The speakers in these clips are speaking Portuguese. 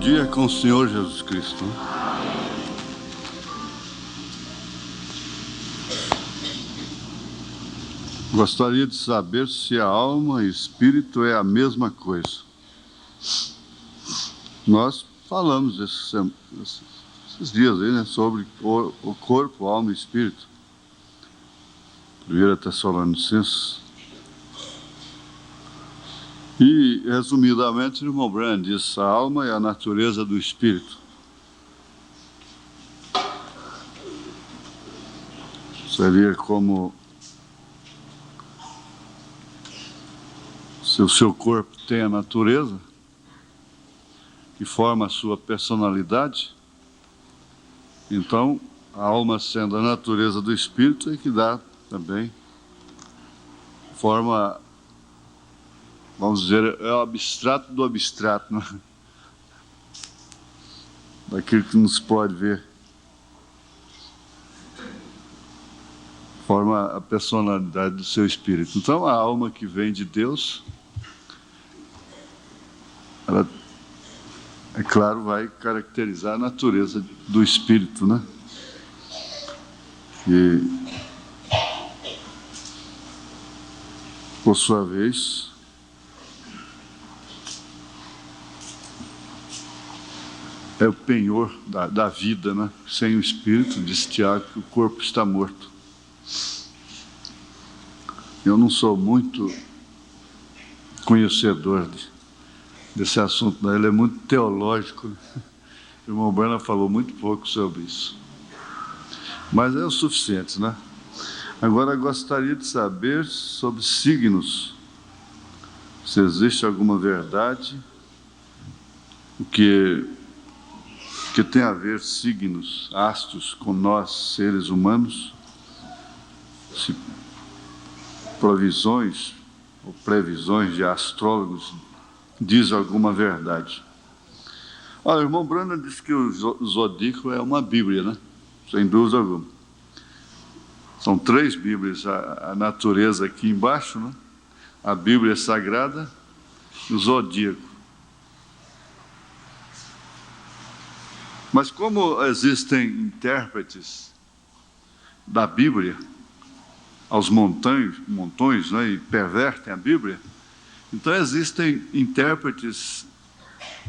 dia com o Senhor Jesus Cristo. Gostaria de saber se a alma e espírito é a mesma coisa. Nós falamos esses dias aí, né, sobre o corpo, alma e espírito. 1 Tessalonicenses. E, resumidamente, o irmão Branham diz: a alma é a natureza do espírito. Seria como se o seu corpo tem a natureza que forma a sua personalidade, então a alma, sendo a natureza do espírito, é que dá também forma, vamos dizer, é o abstrato do abstrato, né? Daquilo que não se pode ver. Forma a personalidade do seu espírito. Então a alma que vem de Deus, ela, é claro, vai caracterizar a natureza do espírito, né? E, por sua vez, é o penhor da vida, né? Sem o espírito, diz Tiago, que o corpo está morto. Eu não sou muito conhecedor desse assunto, né? Ele é muito teológico. O irmão Branham falou muito pouco sobre isso. Mas é o suficiente, né? Agora, gostaria de saber sobre signos. Se existe alguma verdade, o que tem a ver signos, astros, com nós, seres humanos, se provisões ou previsões de astrólogos diz alguma verdade. Olha, o irmão Branham disse que o zodíaco é uma Bíblia, né? Sem dúvida alguma. São 3 Bíblias, a natureza aqui embaixo, né? A Bíblia Sagrada e o zodíaco. Mas como existem intérpretes da Bíblia aos montões, né, e pervertem a Bíblia, então existem intérpretes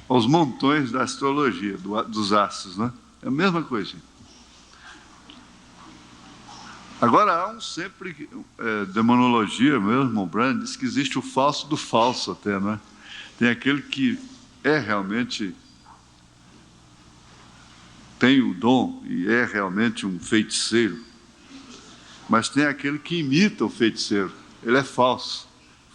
aos montões da astrologia, dos astros, né? É a mesma coisa. Agora, há sempre demonologia mesmo, irmão Branham diz que existe o falso do falso até, né? Tem aquele que é realmente, tem o dom e é realmente um feiticeiro, mas tem aquele que imita o feiticeiro, ele é falso.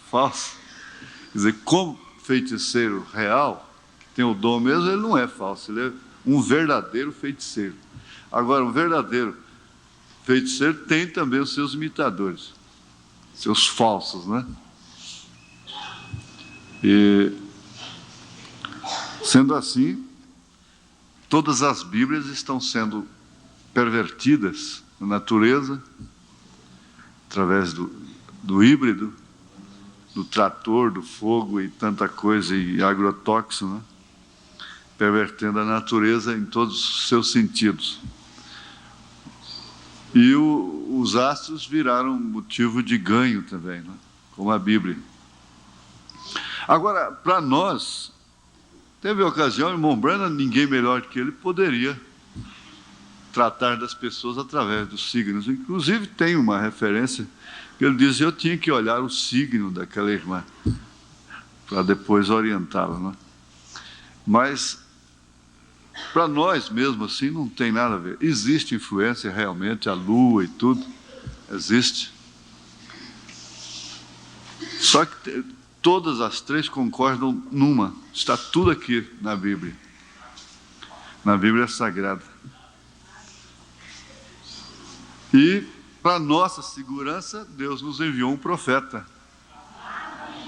Quer dizer, como feiticeiro real, que tem o dom mesmo, ele não é falso, ele é um verdadeiro feiticeiro. Agora, um verdadeiro feiticeiro tem também os seus imitadores, seus falsos, né? E, sendo assim, todas as Bíblias estão sendo pervertidas na natureza, através do híbrido, do trator, do fogo e tanta coisa, e agrotóxico, né? Pervertendo a natureza em todos os seus sentidos. E os astros viraram motivo de ganho também, né? Como a Bíblia. Agora, para nós, teve ocasião, o irmão Branham, ninguém melhor que ele, poderia tratar das pessoas através dos signos. Inclusive, tem uma referência que ele diz: eu tinha que olhar o signo daquela irmã para depois orientá-la, né? Mas para nós mesmo assim não tem nada a ver. Existe influência realmente, a lua e tudo existe, só que todas as 3 concordam numa, está tudo aqui na Bíblia Sagrada. E, para nossa segurança, Deus nos enviou um profeta.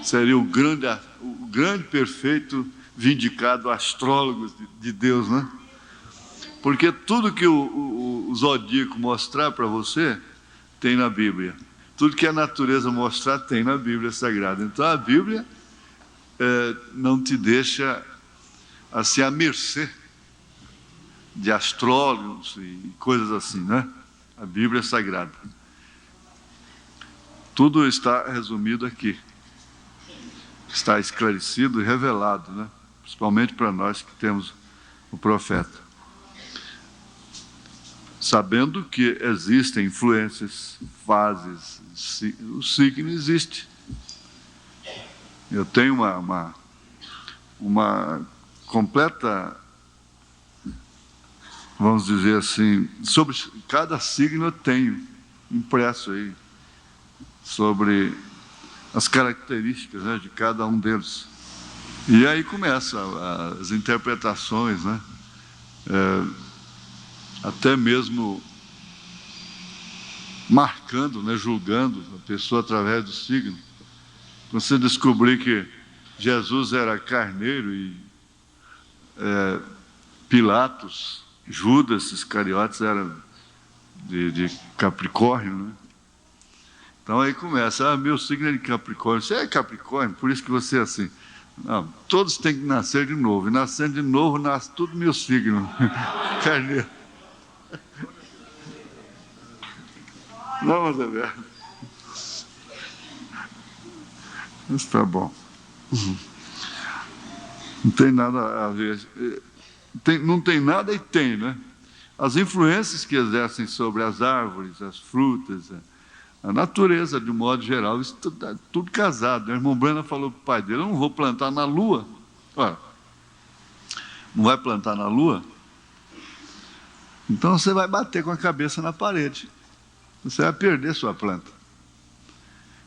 Seria o grande perfeito vindicado astrólogo de Deus, né? Porque tudo que o zodíaco mostrar para você, tem na Bíblia. Tudo que a natureza mostrar, tem na Bíblia Sagrada. Então, a Bíblia não te deixa assim à mercê de astrólogos e coisas assim, né? A Bíblia é sagrada. Tudo está resumido aqui. Está esclarecido e revelado, né? Principalmente para nós que temos o profeta. Sabendo que existem influências, fases, o signo existe. Eu tenho uma completa, vamos dizer assim, sobre cada signo eu tenho impresso aí, sobre as características, né, de cada um deles. E aí começam as interpretações, né? Até mesmo marcando, né, julgando a pessoa através do signo. Você descobrir que Jesus era carneiro e Pilatos, Judas Iscariotes era de Capricórnio, né? Então aí começa, meu signo é de Capricórnio. Você é Capricórnio, por isso que você é assim. Não, todos têm que nascer de novo. E nascendo de novo, nasce tudo meu signo. Carneiro. Não, mas é verdade. Mas tá bom. Não tem nada a ver. Não tem nada e tem, né? As influências que exercem sobre as árvores, as frutas, a natureza, de um modo geral, isso tudo casado. O irmão Brana falou para o pai dele, eu não vou plantar na lua. Ora, não vai plantar na lua? Então você vai bater com a cabeça na parede. Você vai perder sua planta.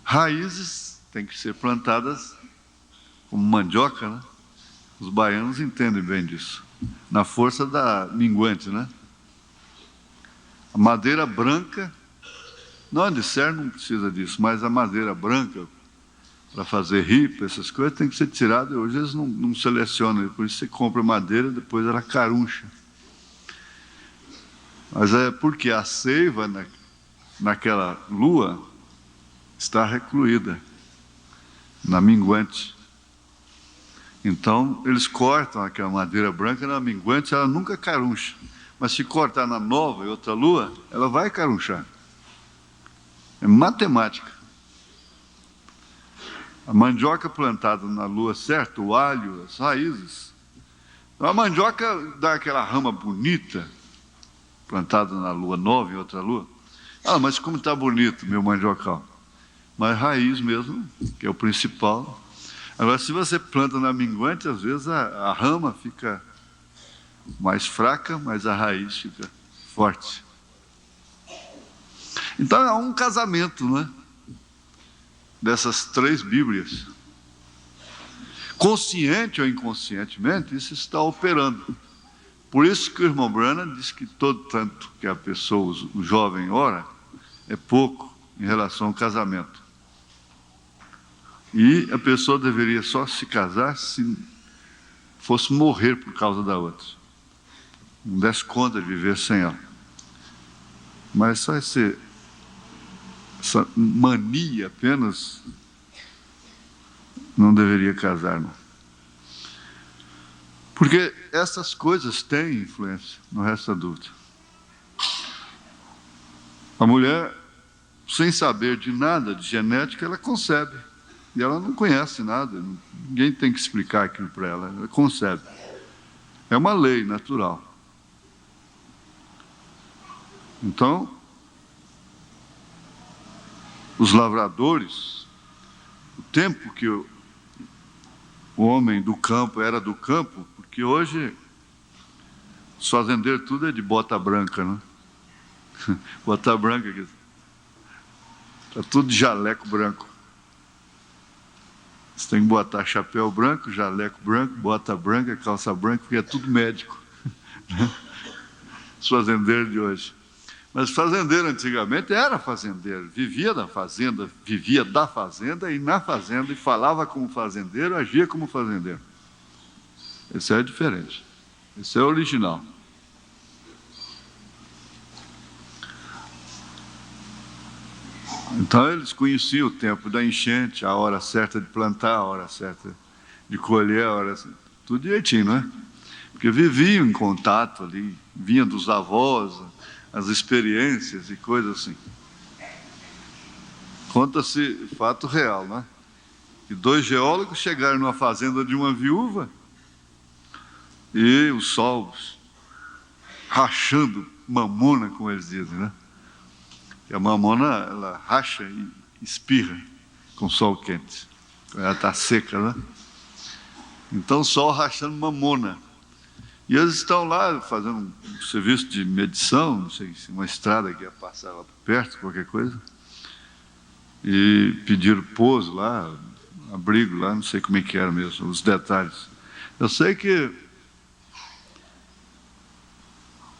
Raízes têm que ser plantadas como mandioca, né? Os baianos entendem bem disso. Na força da minguante, né? A madeira branca, não, a de serra não precisa disso, mas a madeira branca, para fazer ripa, essas coisas, tem que ser tirada. Hoje eles não selecionam, por isso você compra madeira, depois ela caruncha. Mas é porque a seiva naquela lua está recluída na minguante. Então, eles cortam aquela madeira branca na minguante, ela nunca caruncha. Mas se cortar na nova e outra lua, ela vai carunchar. É matemática. A mandioca plantada na lua certa, o alho, as raízes. Então, a mandioca dá aquela rama bonita, plantada na lua nova e outra lua. Ah, mas como está bonito, meu mandiocal. Mas raiz mesmo, que é o principal. Agora, se você planta na minguante, às vezes a rama fica mais fraca, mas a raiz fica forte. Então, é um casamento, né? Dessas três Bíblias. Consciente ou inconscientemente, isso está operando. Por isso que o irmão Branham diz que todo tanto que a pessoa, o jovem, ora, é pouco em relação ao casamento. E a pessoa deveria só se casar se fosse morrer por causa da outra. Não desse conta de viver sem ela. Mas só essa mania apenas não deveria casar, não. Porque essas coisas têm influência, não resta dúvida. A mulher, sem saber de nada de genética, ela concebe. E ela não conhece nada, ninguém tem que explicar aquilo para ela, ela concebe. É uma lei natural. Então, os lavradores, o tempo que o homem do campo era do campo, porque hoje os fazendeiros tudo é de bota branca, né? Bota branca, está tudo de jaleco branco. Você tem que botar chapéu branco, jaleco branco, bota branca, calça branca, porque é tudo médico. Os fazendeiros de hoje. Mas fazendeiro antigamente era fazendeiro, vivia da fazenda e na fazenda, e falava como fazendeiro, agia como fazendeiro. Esse é diferente. Esse é o original. Então eles conheciam o tempo da enchente, a hora certa de plantar, a hora certa de colher, a hora certa, tudo direitinho, não é? porque viviam em contato ali, vinha dos avós, as experiências e coisas assim. Conta-se fato real, né? Que 2 geólogos chegaram numa fazenda de uma viúva e os sols rachando mamona, como eles dizem, né? E a mamona, ela racha e espirra com sol quente. Ela está seca, né? Então o sol rachando mamona. E eles estão lá fazendo um serviço de medição, não sei se uma estrada que ia passar lá perto, qualquer coisa. E pediram pouso lá, abrigo lá, não sei como é que era mesmo, os detalhes. Eu sei que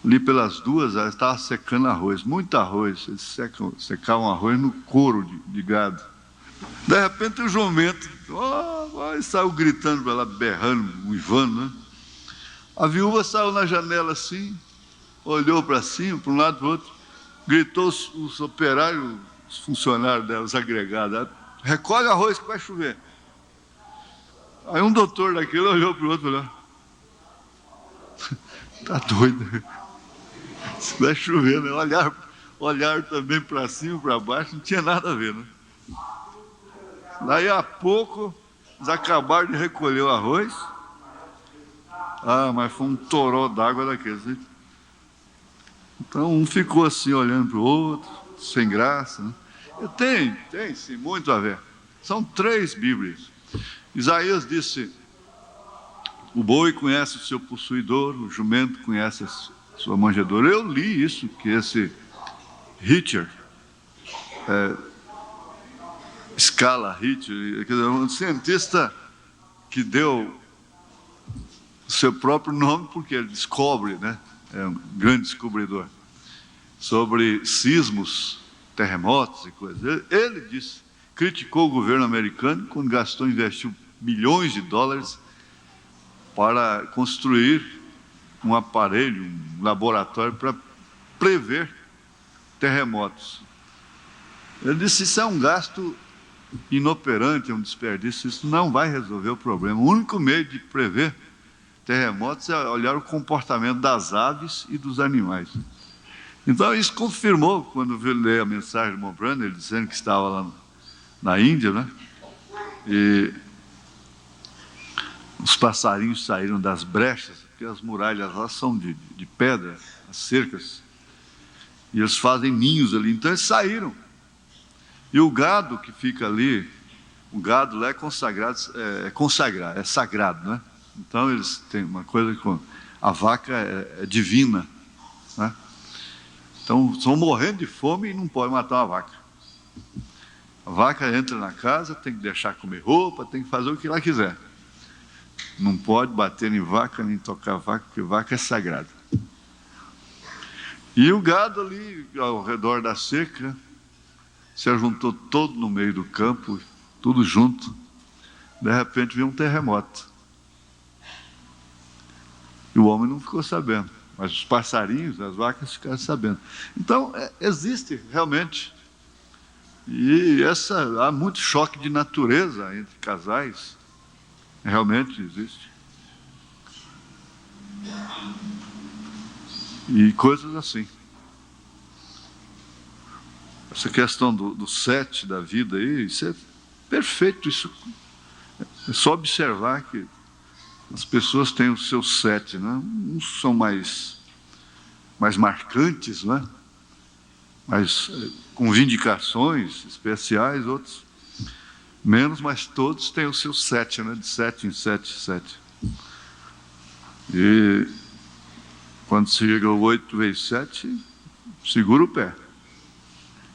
ali pelas 2 elas estavam secando arroz, muito arroz. Eles secavam arroz no couro de gado. De repente o jumento saiu gritando para lá, berrando, uivando, né? A viúva saiu na janela assim, olhou para cima, para um lado e para o outro, gritou os operários, os funcionários dela, os agregados, recolhe arroz que vai chover. Aí um doutor daquele olhou para o outro e falou, tá doido, se vai chover, né? Olhar também para cima, para baixo, não tinha nada a ver, né? Daí a pouco, eles acabaram de recolher o arroz. Mas foi um toró d'água daqueles, né? Então um ficou assim, olhando para o outro, sem graça, né? Tem sim, muito a ver. São 3 Bíblias. Isaías disse, o boi conhece o seu possuidor, o jumento conhece a sua manjedoura. Eu li isso, que esse Richard, Scala Richard, um cientista que deu o seu próprio nome, porque ele descobre, né? É um grande descobridor, sobre sismos, terremotos e coisas. Ele disse, criticou o governo americano quando investiu milhões de dólares para construir um aparelho, um laboratório para prever terremotos. Ele disse, isso é um gasto inoperante, é um desperdício, isso não vai resolver o problema. O único meio de prever terremotos é olhar o comportamento das aves e dos animais. Então isso confirmou, quando eu li a mensagem de Montbrand, ele dizendo que estava lá na Índia, né? E os passarinhos saíram das brechas, porque as muralhas lá são de pedra, as cercas, e eles fazem ninhos ali, então eles saíram. E o gado que fica ali, o gado lá é consagrado, é sagrado, né? Então eles têm uma coisa com a vaca é divina, né? Então estão morrendo de fome e não podem matar uma vaca. A vaca entra na casa, tem que deixar comer roupa, tem que fazer o que ela quiser. Não pode bater em vaca nem tocar vaca, porque vaca é sagrada. E o gado ali ao redor da cerca se ajuntou todo no meio do campo, tudo junto. De repente veio um terremoto. E o homem não ficou sabendo, mas os passarinhos, as vacas ficaram sabendo. Então, existe realmente. E há muito choque de natureza entre casais. Realmente existe. E coisas assim. Essa questão do 7 da vida aí, isso é perfeito. Isso é só observar que as pessoas têm os seus 7, né? Uns são mais marcantes, né? Mas com vindicações especiais, outros menos, mas todos têm os seus 7, né? De 7 em 7, 7. E quando chega o 8 vezes 7, segura o pé.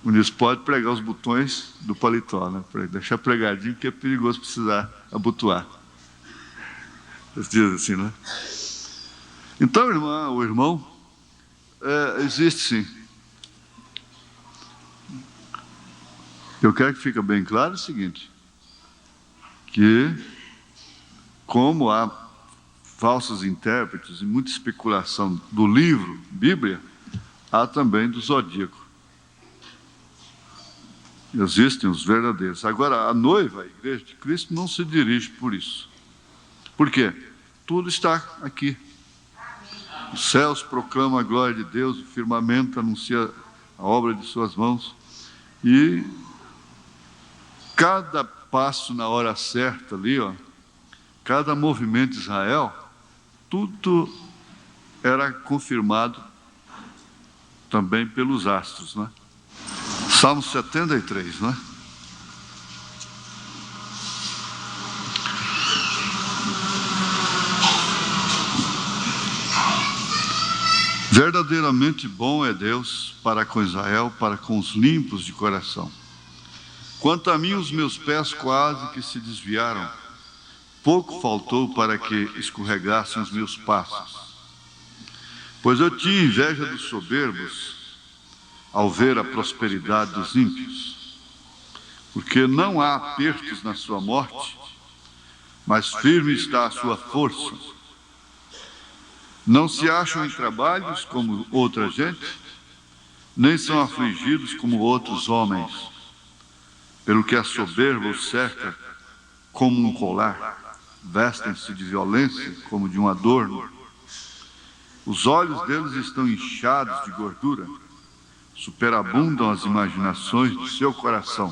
O Nisso pode pregar os botões do paletó, né? Deixar pregadinho, porque é perigoso precisar abotoar. Eles dizem assim, né? Então, o irmão, existe sim. Eu quero que fique bem claro o seguinte, que como há falsos intérpretes e muita especulação do livro, Bíblia, há também do zodíaco. Existem os verdadeiros. Agora, a noiva, a igreja de Cristo, não se dirige por isso. Por quê? Tudo está aqui. Os céus proclamam a glória de Deus, o firmamento anuncia a obra de suas mãos. E cada passo na hora certa ali, cada movimento de Israel, tudo era confirmado também pelos astros, né? Salmo 73, né? Verdadeiramente bom é Deus para com Israel, para com os limpos de coração. Quanto a mim, os meus pés quase que se desviaram. Pouco faltou para que escorregassem os meus passos. Pois eu tinha inveja dos soberbos ao ver a prosperidade dos ímpios. Porque não há apertos na sua morte, mas firme está a sua força. Não se acham em trabalhos como outra gente, nem são afligidos como outros homens, pelo que a soberba os cerca como um colar, vestem-se de violência como de um adorno. Os olhos deles estão inchados de gordura, superabundam as imaginações do seu coração.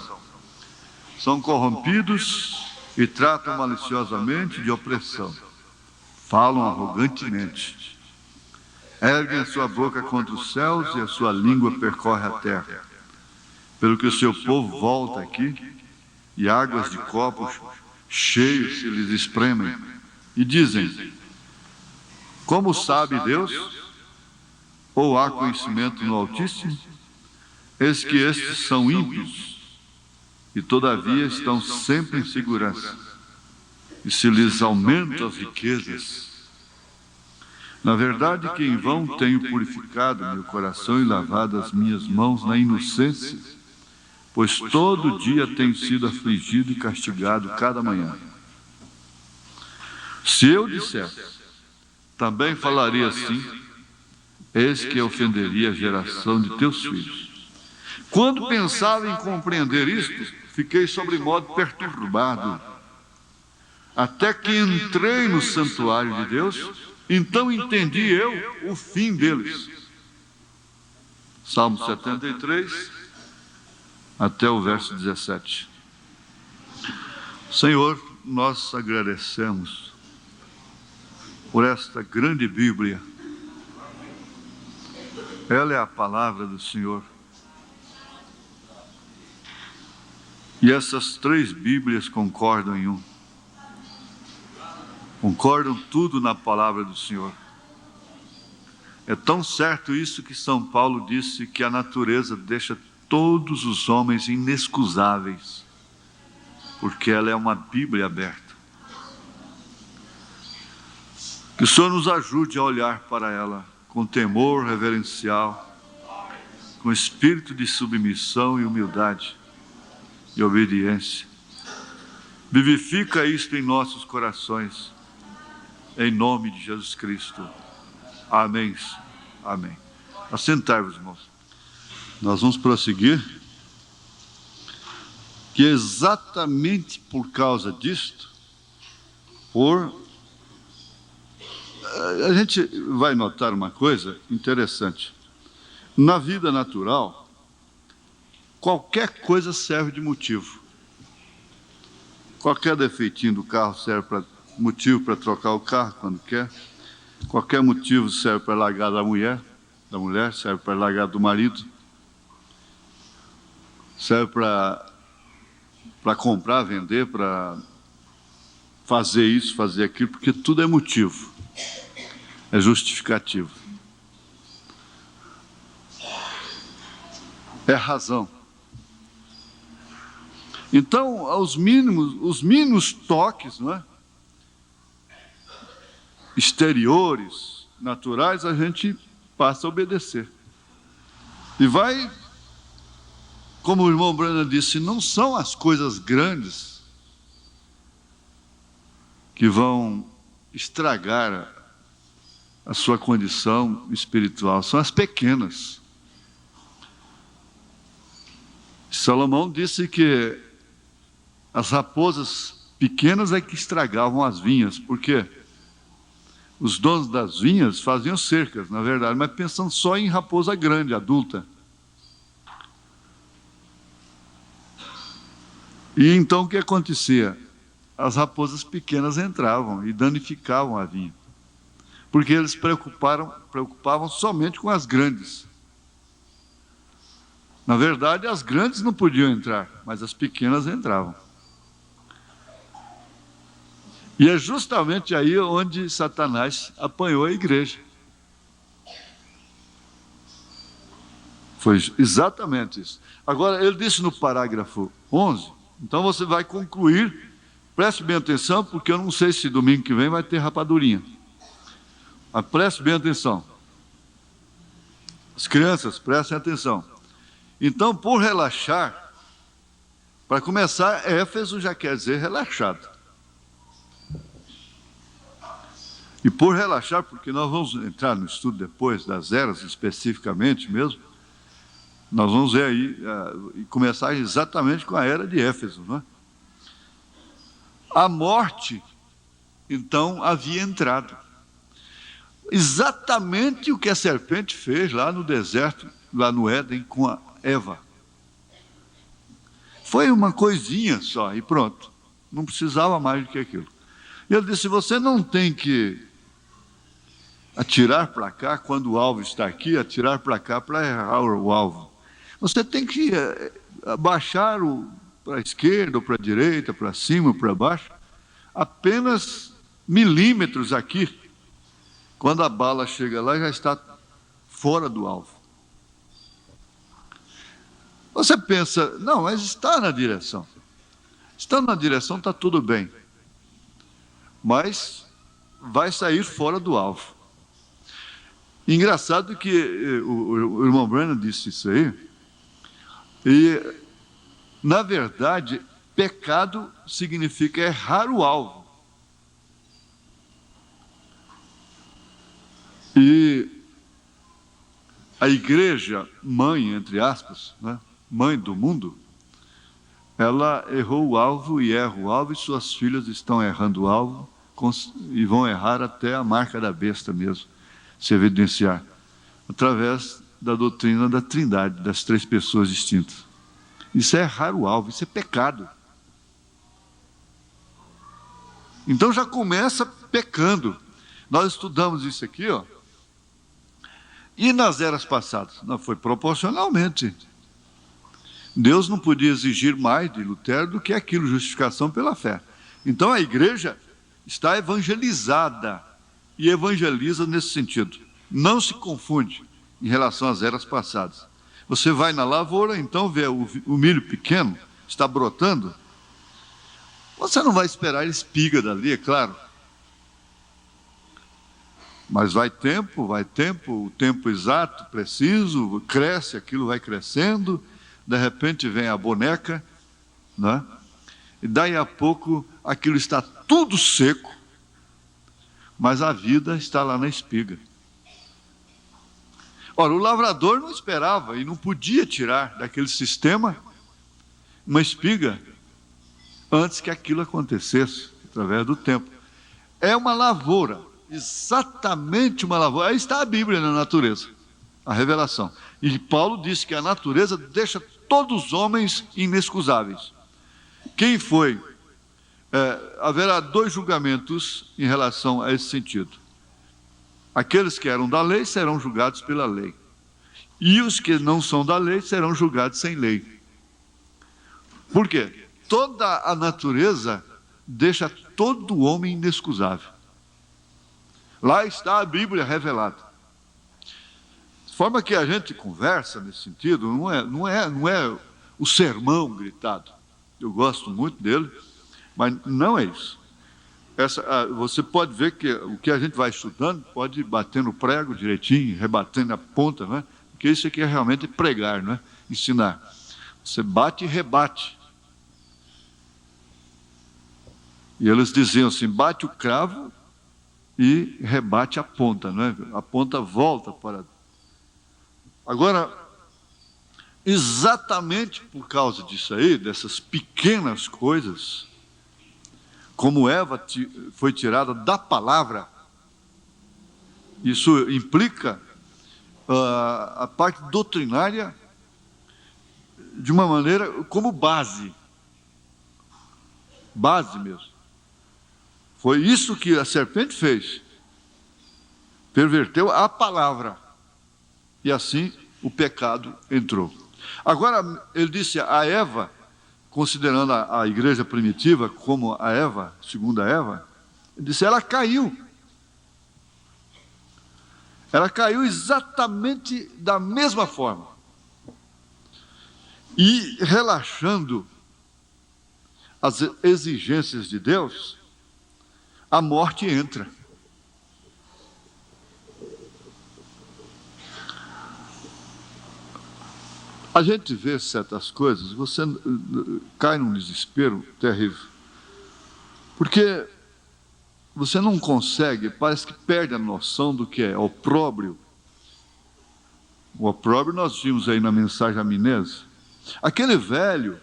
São corrompidos e tratam maliciosamente de opressão. Falam arrogantemente. Erguem a sua boca contra os céus e a sua língua percorre a terra. Pelo que o seu povo volta aqui, e águas de copos cheios se lhes espremem, e dizem: como sabe Deus? Ou há conhecimento no Altíssimo? Eis que estes são ímpios, e todavia estão sempre em segurança. E se lhes aumentam as riquezas. Na verdade que em vão tenho purificado meu coração e lavado as minhas mãos na inocência, pois todo dia tenho sido afligido e castigado cada manhã. Se eu dissesse, também falaria assim, eis que ofenderia a geração de teus filhos. Quando pensava em compreender isto, fiquei sobremodo perturbado, até que entrei no santuário de Deus, então entendi eu o fim deles. Salmo 73, até o verso 17. Senhor, nós agradecemos por esta grande Bíblia. Ela é a palavra do Senhor. E essas três Bíblias concordam em um. Concordam tudo na palavra do Senhor. É tão certo isso que São Paulo disse que a natureza deixa todos os homens inexcusáveis, porque ela é uma Bíblia aberta. Que o Senhor nos ajude a olhar para ela com temor reverencial, com espírito de submissão e humildade e obediência. Vivifica isto em nossos corações, em nome de Jesus Cristo. Amém. Amém. Assentai-vos, irmãos. Nós vamos prosseguir, que exatamente por causa disto, a gente vai notar uma coisa interessante. Na vida natural, qualquer coisa serve de motivo. Qualquer defeitinho do carro serve para motivo para trocar o carro quando quer. Qualquer motivo serve para largar da mulher serve para largar do marido. Serve para comprar, vender, para fazer isso, fazer aquilo, porque tudo é motivo, é justificativo, é razão. Então, os mínimos toques, não é? Exteriores, naturais, a gente passa a obedecer. E vai, como o irmão Brana disse, não são as coisas grandes que vão estragar a sua condição espiritual, são as pequenas. Salomão disse que as raposas pequenas é que estragavam as vinhas. Por quê? os donos das vinhas faziam cercas, na verdade, mas pensando só em raposa grande, adulta. E então o que acontecia? As raposas pequenas entravam e danificavam a vinha, porque eles preocupavam somente com as grandes. Na verdade, as grandes não podiam entrar, mas as pequenas entravam. E é justamente aí onde Satanás apanhou a igreja. Foi exatamente isso. Agora, ele disse no parágrafo 11, então você vai concluir, preste bem atenção, porque eu não sei se domingo que vem vai ter rapadurinha. Mas preste bem atenção. As crianças, prestem atenção. Então, por relaxar, para começar, Éfeso já quer dizer relaxado. E por relaxar, porque nós vamos entrar no estudo depois das eras, especificamente mesmo, nós vamos ver aí, e começar exatamente com a era de Éfeso, não é? A morte, então, havia entrado. Exatamente o que a serpente fez lá no deserto, lá no Éden, com a Eva. Foi uma coisinha só e pronto. Não precisava mais do que aquilo. E ele disse, você não tem que atirar para cá quando o alvo está aqui, atirar para cá para errar o alvo. Você tem que abaixar para a esquerda, ou para a direita, para cima, ou para baixo, apenas milímetros aqui. Quando a bala chega lá, já está fora do alvo. Você pensa, não, mas está na direção. Estando na direção, está tudo bem. Mas vai sair fora do alvo. Engraçado que o irmão Branham disse isso aí, e, na verdade, pecado significa errar o alvo. E a igreja, mãe, entre aspas, né, mãe do mundo, ela errou o alvo e erra o alvo, e suas filhas estão errando o alvo e vão errar até a marca da besta mesmo, se evidenciar, através da doutrina da Trindade, das três pessoas distintas. Isso é errar o alvo, isso é pecado. Então já começa pecando. Nós estudamos isso aqui, ó. E nas eras passadas? Não, foi proporcionalmente. Deus não podia exigir mais de Lutero do que aquilo, justificação pela fé. Então a igreja está evangelizada e evangeliza nesse sentido. Não se confunde em relação às eras passadas. Você vai na lavoura, então vê o milho pequeno, está brotando. Você não vai esperar ele espiga dali, é claro. Mas vai tempo, o tempo exato, preciso, cresce, aquilo vai crescendo, de repente vem a boneca, né? E daí a pouco aquilo está tudo seco, mas a vida está lá na espiga. Ora, o lavrador não esperava e não podia tirar daquele sistema uma espiga antes que aquilo acontecesse, através do tempo. É uma lavoura, exatamente uma lavoura. Aí está a Bíblia na natureza, a revelação. E Paulo disse que a natureza deixa todos os homens inexcusáveis. Quem foi? Haverá dois julgamentos em relação a esse sentido. Aqueles que eram da lei serão julgados pela lei. E os que não são da lei serão julgados sem lei. Por quê? Toda a natureza deixa todo homem inexcusável. Lá está a Bíblia revelada. De forma que a gente conversa nesse sentido, não é o sermão gritado. Eu gosto muito dele, mas não é isso. Você pode ver que o que a gente vai estudando pode bater no prego direitinho, rebatendo a ponta, né? Porque isso aqui é realmente pregar, não é? Ensinar. Você bate e rebate. E eles diziam assim, bate o cravo e rebate a ponta, não é? A ponta volta para... Agora, exatamente por causa disso aí, dessas pequenas coisas, como Eva foi tirada da palavra, Isso implica a parte doutrinária de uma maneira como base mesmo. Foi isso que a serpente fez. Perverteu a palavra. E assim o pecado entrou. Agora, ele disse a Eva, considerando a igreja primitiva como a Eva, segunda Eva, ele disse, ela caiu. Ela caiu exatamente da mesma forma. E relaxando as exigências de Deus, a morte entra. A gente vê certas coisas, você cai num desespero terrível. Porque você não consegue, parece que perde a noção do que é opróbrio. O opróbrio nós vimos aí na mensagem a Minese. Aquele velho,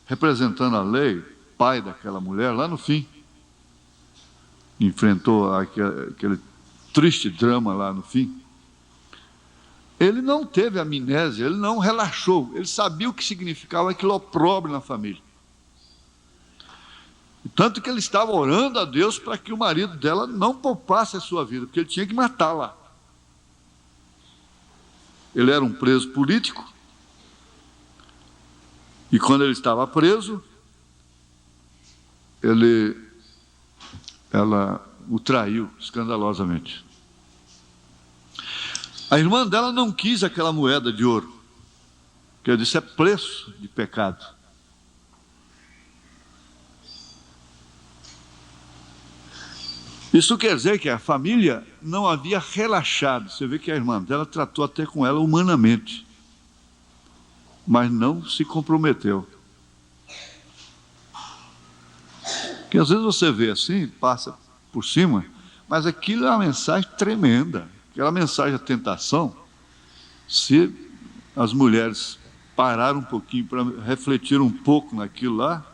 representando a lei, pai daquela mulher, lá no fim, enfrentou aquele triste drama lá no fim. Ele não teve amnésia, ele não relaxou, ele sabia o que significava aquele opróbrio na família. Tanto que ele estava orando a Deus para que o marido dela não poupasse a sua vida, porque ele tinha que matá-la. Ele era um preso político, e quando ele estava preso, ela o traiu escandalosamente. A irmã dela não quis aquela moeda de ouro, que eu disse é preço de pecado. Isso quer dizer que a família não havia relaxado. Você vê que a irmã dela tratou até com ela humanamente, mas não se comprometeu. Porque às vezes você vê assim, passa por cima, mas aquilo é uma mensagem tremenda. Aquela mensagem da tentação, se as mulheres pararam um pouquinho para refletir um pouco naquilo lá,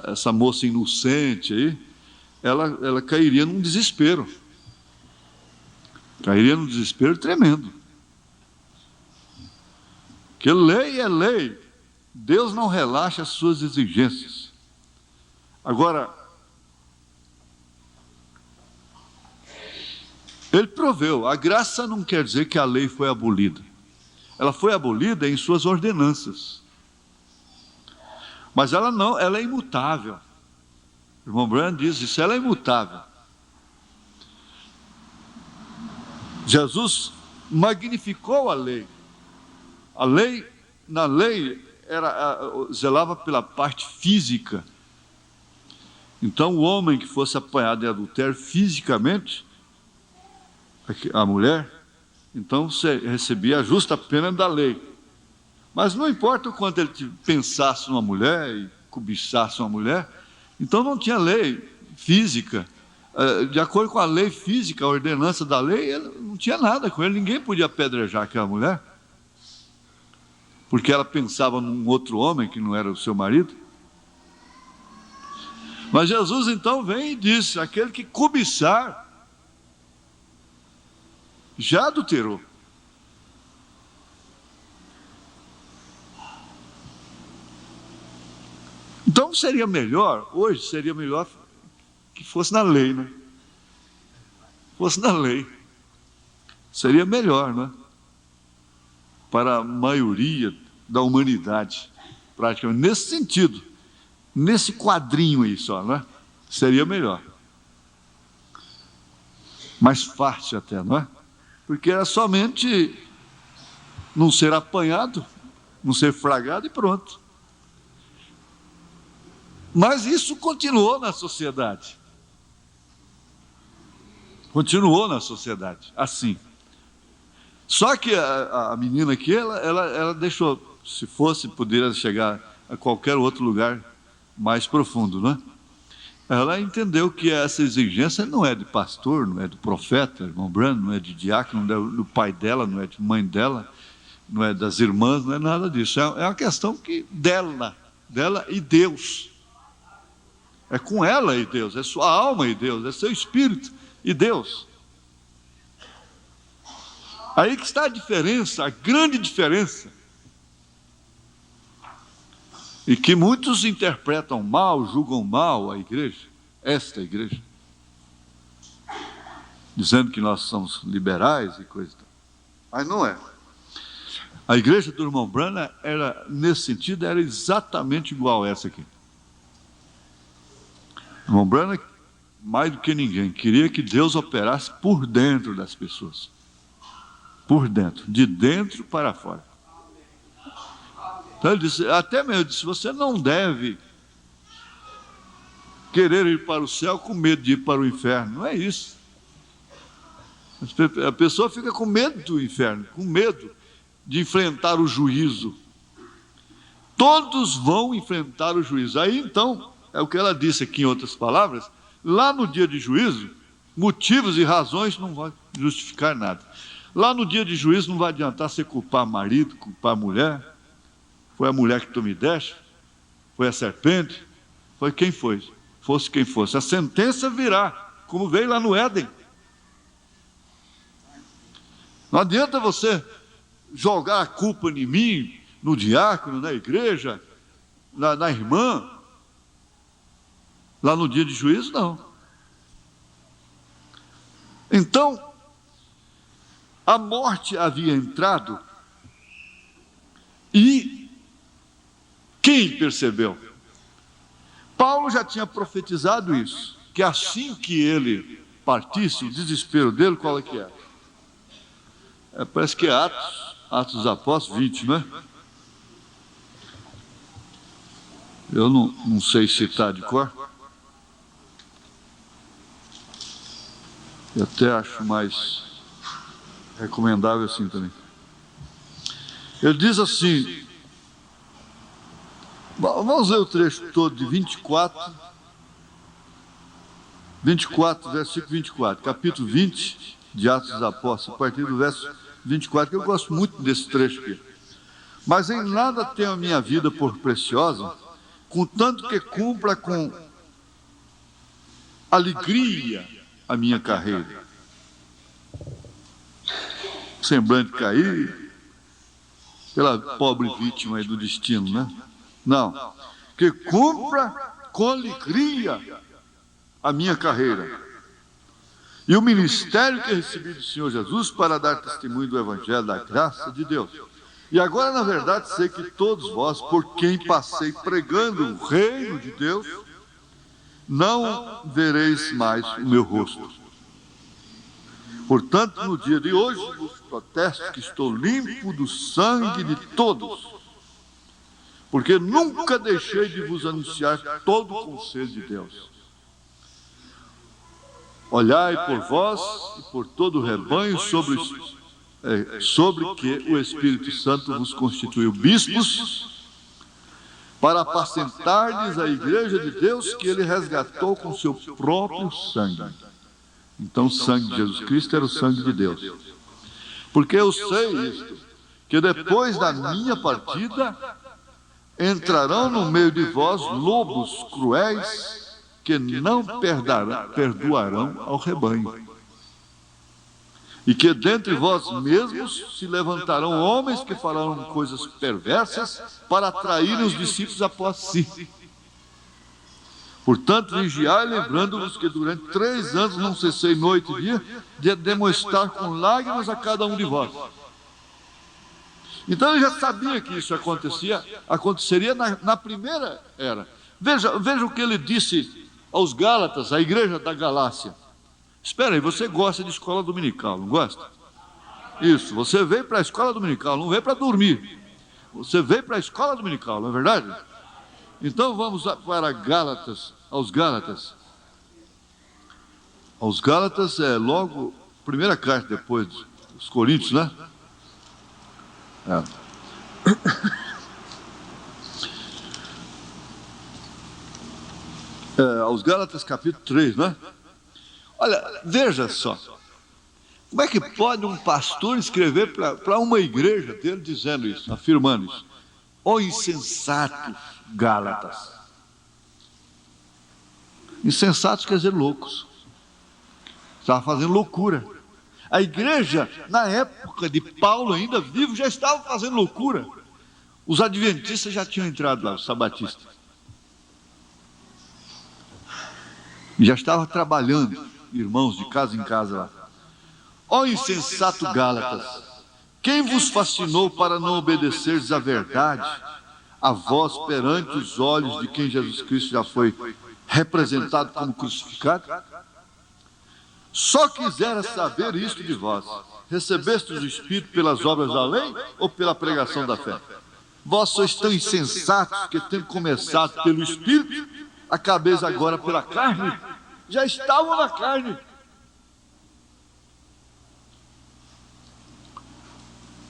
essa moça inocente aí, ela cairia num desespero. Cairia num desespero tremendo. Porque lei é lei. Deus não relaxa as suas exigências. Agora, ele proveu, a graça não quer dizer que a lei foi abolida. Ela foi abolida em suas ordenanças. Mas ela é imutável. O irmão Branham diz isso, ela é imutável. Jesus magnificou a lei. Na lei, zelava pela parte física. Então, o homem que fosse apanhado em adultério fisicamente, a mulher, então recebia a justa pena da lei. Mas não importa o quanto ele pensasse numa mulher e cobiçasse uma mulher, então não tinha lei física. De acordo com a lei física, a ordenança da lei, não tinha nada com ele, ninguém podia apedrejar aquela mulher, porque ela pensava num outro homem que não era o seu marido. Mas Jesus então vem e diz, aquele que cobiçar, já adulterou. Então seria melhor, hoje seria melhor que fosse na lei, né? Fosse na lei. Seria melhor, né? Para a maioria da humanidade, praticamente. Nesse sentido, nesse quadrinho aí só, né? Seria melhor. Mais fácil até, não é? Porque era somente não ser apanhado, não ser flagrado e pronto. Mas isso continuou na sociedade. Continuou na sociedade, assim. Só que a menina aqui, ela deixou, se fosse, poderia chegar a qualquer outro lugar mais profundo, né? Ela entendeu que essa exigência não é de pastor, não é do profeta, irmão Branham, não é de diácono, não é do pai dela, não é de mãe dela, não é das irmãs, não é nada disso. É uma questão dela e Deus. É com ela e Deus, é sua alma e Deus, é seu espírito e Deus. Aí que está a diferença, a grande diferença. E que muitos interpretam mal, julgam mal a igreja, esta igreja, dizendo que nós somos liberais e coisa e tal. Mas não é. A igreja do irmão Branham era, nesse sentido, era exatamente igual a essa aqui. O irmão Branham, mais do que ninguém, queria que Deus operasse por dentro das pessoas. Por dentro, de dentro para fora. Então ele disse, até mesmo, disse, você não deve querer ir para o céu com medo de ir para o inferno. Não é isso. A pessoa fica com medo do inferno, com medo de enfrentar o juízo. Todos vão enfrentar o juízo. Aí então, é o que ela disse aqui em outras palavras, lá no dia de juízo, motivos e razões não vão justificar nada. Lá no dia de juízo não vai adiantar você culpar marido, culpar mulher. Foi a mulher que tu me deste? Foi a serpente? Foi quem foi? Fosse quem fosse. A sentença virá, como veio lá no Éden. Não adianta você jogar a culpa em mim, no diácono, na igreja, na irmã. Lá no dia de juízo, não. Então, a morte havia entrado e quem percebeu? Paulo já tinha profetizado isso, que assim que ele partisse, o desespero dele, qual é que é? Parece que é Atos dos Apóstolos 20, não é? Eu não sei citar de cor. Eu até acho mais recomendável assim também. Ele diz assim, vamos ler o trecho todo de 24, versículo 24, capítulo 20 de Atos dos Apóstolos, a partir do verso 24, que eu gosto muito desse trecho aqui. Mas em nada tenho a minha vida por preciosa, contanto que cumpra com alegria a minha carreira. Semblante cair, pela pobre vítima aí do destino, né? Não, que cumpra com alegria a minha carreira e o ministério que recebi do Senhor Jesus para dar testemunho do Evangelho da graça de Deus. E agora, na verdade, sei que todos vós, por quem passei pregando o reino de Deus, não vereis mais o meu rosto. Portanto, no dia de hoje, vos protesto que estou limpo do sangue de todos, porque nunca deixei de vos anunciar todo o conselho de Deus. Olhai por vós e por todo o rebanho sobre que o Espírito Santo vos constituiu bispos, para apacentardes a igreja de Deus que ele resgatou com seu próprio sangue. Então o sangue de Jesus Cristo era o sangue de Deus. Porque eu sei isto, que depois da minha partida entrarão no meio de vós lobos cruéis que não perdoarão ao rebanho. E que dentre vós mesmos se levantarão homens que farão coisas perversas para atraírem os discípulos após si. Portanto, vigiai, lembrando-vos que durante 3 anos não cessei noite e dia de demonstrar com lágrimas a cada um de vós. Então ele já sabia que isso aconteceria na primeira era. Veja o que ele disse aos Gálatas, à igreja da Galácia. Espera aí, você gosta de escola dominical, não gosta? Isso, você veio para a escola dominical, não veio para dormir. Você veio para a escola dominical, não é verdade? Então vamos para Gálatas, aos Gálatas. Aos Gálatas é logo, primeira carta depois dos Coríntios, né? Aos Gálatas capítulo 3, né? Olha, veja só. Como é que pode um pastor escrever para uma igreja dele dizendo isso, afirmando isso? Ó insensatos Gálatas. Insensatos quer dizer loucos. Estava fazendo loucura. A igreja, na época de Paulo ainda vivo, já estava fazendo loucura. Os adventistas já tinham entrado lá, os sabatistas. Já estava trabalhando, irmãos, de casa em casa lá. Ó insensato Gálatas, quem vos fascinou para não obedecerdes à verdade, a vós perante os olhos de quem Jesus Cristo já foi representado como crucificado? Só quisera saber isto de vós: recebestes o Espírito pelas obras da lei ou pela pregação da fé? Vós sois tão insensatos que, tendo começado pelo Espírito, acabeis agora pela carne. Já estavam na carne.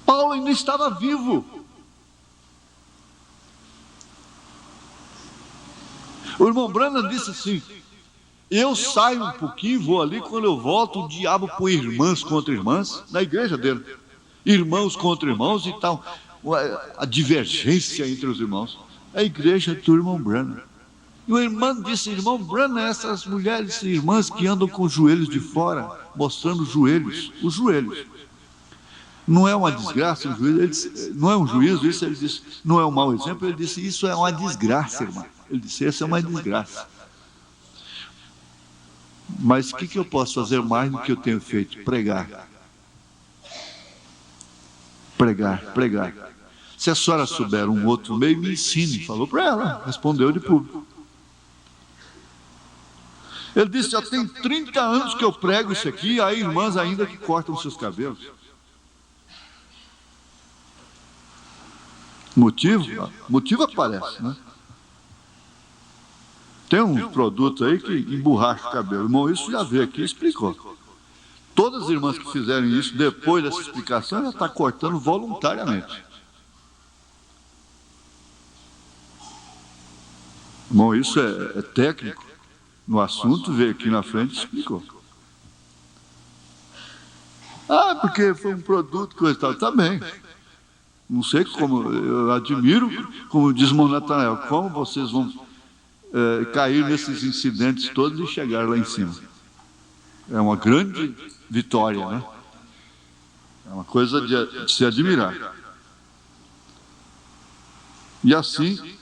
Paulo ainda estava vivo. O irmão Branham disse assim: eu saio um pouquinho, vou ali, quando eu volto, o diabo põe irmãs contra irmãs, na igreja dele. Irmãos contra irmãos e tal, a divergência entre os irmãos. A igreja do irmão Branham. E o irmão disse: irmão Branham, essas mulheres e irmãs que andam com os joelhos de fora, mostrando os joelhos. Não é uma desgraça, um juízo, ele disse, não é um juízo, isso ele disse, não é um mau exemplo, ele disse, isso é uma desgraça, irmão. Ele disse, essa é uma desgraça. Mas o que eu posso fazer mais do que eu tenho feito? Pregar. Pregar. Se a senhora souber um outro meio, me ensine. Falou para ela, respondeu de público. Ele disse, já tem 30 anos que eu prego isso aqui, há irmãs ainda que cortam seus cabelos. Motivo aparece, né? Tem um produto aí que emborracha o cabelo. Irmão, isso já veio aqui e explicou. Todas as irmãs que fizerem isso depois dessa explicação, já está cortando voluntariamente. Irmão, isso é técnico. No assunto, veio aqui na frente e explicou. Ah, porque foi um produto, coisa e tal. Tá bem. Não sei como, eu admiro, como diz Natanael, como vocês vão cair nesses incidentes todos e chegar lá em cima. É uma grande vitória, né? É uma coisa de se admirar. E assim,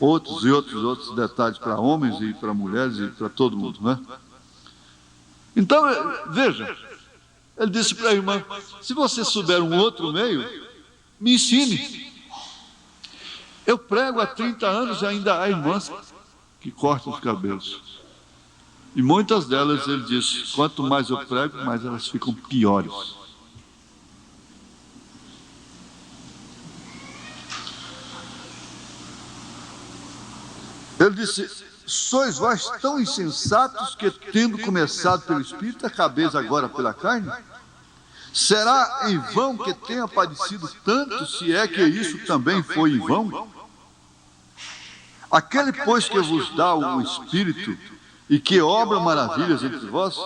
outros detalhes para homens e para mulheres e para todo mundo, né? Então, veja, ele disse para a irmã, se você souber um outro meio, me ensine. Eu prego há 30 anos e ainda há irmãs que cortam os cabelos. E muitas delas, ele disse, quanto mais eu prego, mais elas ficam piores. Ele disse, sois vós tão insensatos que, tendo começado pelo Espírito, acabeis agora pela carne? Será em vão que tenha padecido tanto, se é que isso também foi em vão? Aquele, pois, que vos dá o Espírito e que obra maravilhas entre vós,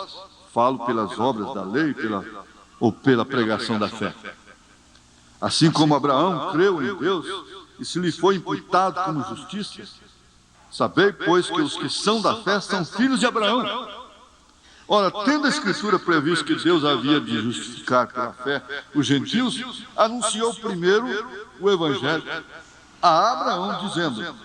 falo pelas obras da lei ou pela pregação da fé. Assim como Abraão creu em Deus e se lhe foi imputado como justiça, sabei, pois, que os que são da fé são filhos de Abraão. Ora, tendo a Escritura previsto que Deus havia de justificar pela fé os gentios, anunciou primeiro o Evangelho a Abraão, dizendo,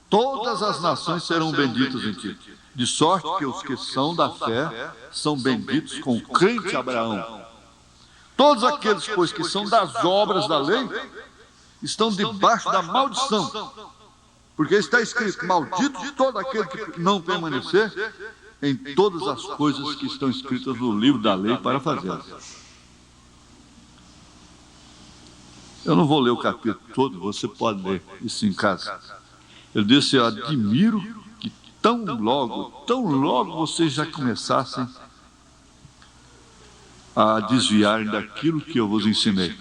todas as nações serão benditas em ti, de sorte que os que são da fé são benditos com o crente Abraão. Todos aqueles, pois, que são das obras da lei, estão debaixo da maldição, porque está escrito, maldito todo aquele que não permanecer em todas as coisas que estão escritas no livro da lei para fazê-las. Eu não vou ler o capítulo todo, você pode ler isso em casa. Ele disse, eu admiro que tão logo vocês já começassem a desviarem daquilo que eu vos ensinei.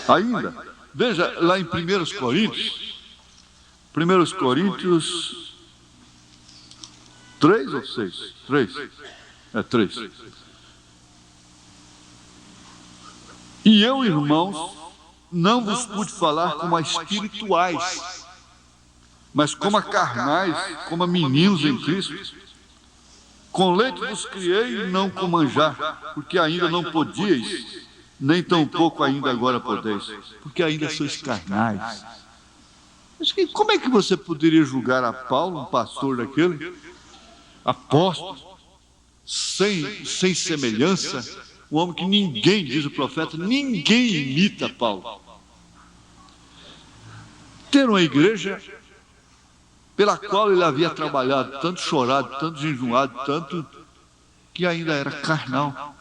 Ainda, veja lá em 1 Coríntios 3 ou 6? 3. É 3. E eu, irmãos, não vos pude falar como a espirituais, mas como a carnais, como a meninos em Cristo. Com leite vos criei, não com manjar, porque ainda não podíeis, nem tampouco ainda agora podeis, porque ainda sois carnais. Mas como é que você poderia julgar a Paulo, um pastor daquele, apóstolo, sem semelhança, um homem que ninguém, diz o profeta, ninguém imita Paulo? Ter uma igreja pela qual ele havia trabalhado, tanto chorado, tanto jejuado, tanto que ainda era carnal.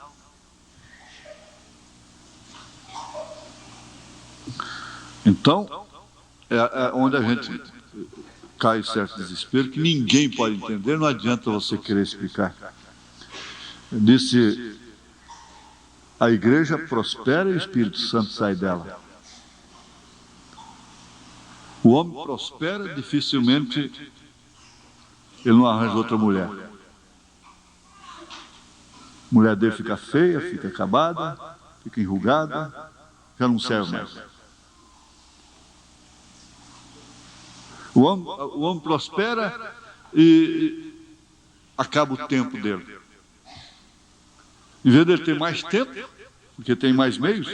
Então, é onde a gente cai em certo desespero, que ninguém pode entender, não adianta você querer explicar. Eu disse, a igreja prospera e o Espírito Santo sai dela. O homem prospera, dificilmente ele não arranja outra mulher. A mulher dele fica feia, fica acabada, fica enrugada, já não serve mais. O homem prospera e acaba o tempo dele. Em vez de ele ter mais tempo, porque tem mais meios,